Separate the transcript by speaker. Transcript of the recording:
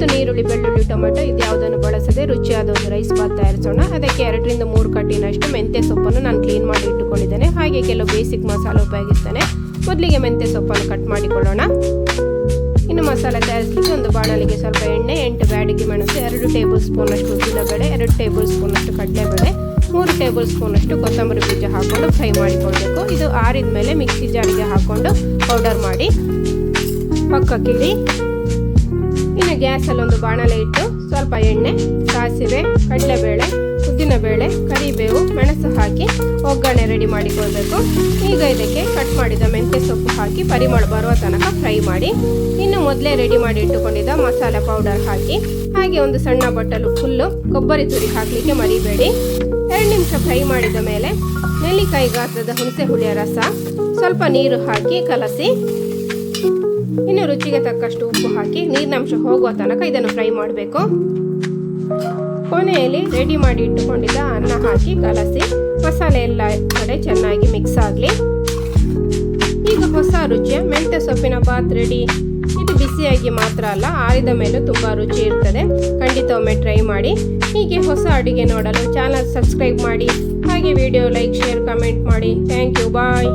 Speaker 1: ಮತ್ತು ನೀರುಳ್ಳಿ, ಬೆಳ್ಳುಳ್ಳಿ, ಟೊಮೆಟೊ ಇದು ಯಾವುದನ್ನು ಬಳಸದೆ ರುಚಿಯಾದ ಒಂದು ರೈಸ್ ಬಾತ್ ತಯಾರಿಸೋಣ. ಅದಕ್ಕೆ 2 ರಿಂದ 3 ಕಟ್ಟಿನಷ್ಟು ಮೆಂತ್ಯ ಸೊಪ್ಪನ್ನು ನಾನು ಕ್ಲೀನ್ ಮಾಡಿ ಇಟ್ಟುಕೊಂಡಿದ್ದೇನೆ. ಹಾಗೆ ಕೆಲವು ಬೇಸಿಕ್ ಮಸಾಲೆ ಉಪಯೋಗಿಸ್ತೇನೆ. ಮೊದಲಿಗೆ ಮೆಂತ್ಯ ಸೊಪ್ಪನ್ನು ಕಟ್ ಮಾಡಿಕೊಳ್ಳೋಣ. ಇನ್ನು ಮಸಾಲೆ ತಯಾರಿಸಲಿಕ್ಕೆ ಒಂದು ಬಾಣಲಿಗೆ ಸ್ವಲ್ಪ ಎಣ್ಣೆ, 8 ಬ್ಯಾಡಗಿ ಮೆಣಸು, 2 ಟೇಬಲ್ ಸ್ಪೂನ್ ಅಷ್ಟು ಉದ್ದಿನಬೇಳೆ, 2 ಟೇಬಲ್ ಸ್ಪೂನ್ ಅಷ್ಟು ಕಡಲೆಬೇಳೆ, 3 ಟೇಬಲ್ ಸ್ಪೂನ್ ಅಷ್ಟು ಕೊತ್ತಂಬರಿ ಬೀಜ ಹಾಕೊಂಡು ಫ್ರೈ ಮಾಡಿಕೊಳ್ಬೇಕು. ಇದು ಆರಿದ ಮೇಲೆ ಮಿಕ್ಸಿ ಜಾರಿಗೆ ಹಾಕೊಂಡು ಪೌಡರ್ ಮಾಡಿ ಪಕ್ಕಕ್ಕಿಡಿ. ಇನ್ನು ಗ್ಯಾಸಲ್ಲಿ ಒಂದು ಬಾಣಲೆ ಇಟ್ಟು ಸ್ವಲ್ಪ ಎಣ್ಣೆ, ಸಾಸಿವೆ, ಕಡಲೆಬೇಳೆ, ಉದ್ದಿನಬೇಳೆ, ಕರಿಬೇವು, ಮೆಣಸು ಹಾಕಿ ಒಗ್ಗರಣೆ ರೆಡಿ ಮಾಡಿಕೊಳ್ಬೇಕು. ಈಗ ಇದಕ್ಕೆ ಕಟ್ ಮಾಡಿದ ಮೆಂತ್ಯ ಸೊಪ್ಪು ಹಾಕಿ ಪರಿಮಳ ಬರುವ ತನಕ ಫ್ರೈ ಮಾಡಿ. ಇನ್ನು ಮೊದಲೇ ರೆಡಿ ಮಾಡಿ ಇಟ್ಟುಕೊಂಡಿದ್ದ ಮಸಾಲೆ ಪೌಡರ್ ಹಾಕಿ, ಹಾಗೆ ಒಂದು ಸಣ್ಣ ಬಟ್ಟಲು ಫುಲ್ಲು ಕೊಬ್ಬರಿ ತುರಿ ಹಾಕಲಿಕ್ಕೆ ಮರಿಬೇಡಿ. 2 ನಿಮಿಷ ಫ್ರೈ ಮಾಡಿದ ಮೇಲೆ ನೆಲ್ಲಿಕಾಯಿ ಗಾತ್ರದ ಹುಣಸೆ ಹುಳಿಯ ರಸ, ಸ್ವಲ್ಪ ನೀರು ಹಾಕಿ ಕಲಸಿ, ಇನ್ನು ರುಚಿಗೆ ತಕ್ಕಷ್ಟು ಉಪ್ಪು ಹಾಕಿ ನೀರಿನಂಶ ಹೋಗುವ ತನಕ ಇದನ್ನು ಫ್ರೈ ಮಾಡಬೇಕು. ಕೊನೆಯಲ್ಲಿ ರೆಡಿ ಮಾಡಿ ಇಟ್ಟುಕೊಂಡಿದ್ದ ಅನ್ನ ಹಾಕಿ ಕಲಸಿ ಮಸಾಲೆ ಎಲ್ಲ ಕಡೆ ಚೆನ್ನಾಗಿ ಮಿಕ್ಸ್ ಆಗಲಿ. ಈಗ ಹೊಸ ರುಚಿಯ ಮೆಂತ್ಯ ಸೊಪ್ಪಿನ ಬಾತ್ ರೆಡಿ. ಇದು ಬಿಸಿಯಾಗಿ ಮಾತ್ರ ಅಲ್ಲ, ಆರಿದ ಮೇಲೂ ತುಂಬ ರುಚಿ ಇರ್ತದೆ. ಖಂಡಿತ ಒಮ್ಮೆ ಟ್ರೈ ಮಾಡಿ. ಹೀಗೆ ಹೊಸ ಅಡುಗೆ ನೋಡಲು ಚಾನಲ್ ಸಬ್ಸ್ಕ್ರೈಬ್ ಮಾಡಿ. ಹಾಗೆ ವಿಡಿಯೋ ಲೈಕ್, ಶೇರ್, ಕಮೆಂಟ್ ಮಾಡಿ. Thank you. ಬಾಯ್.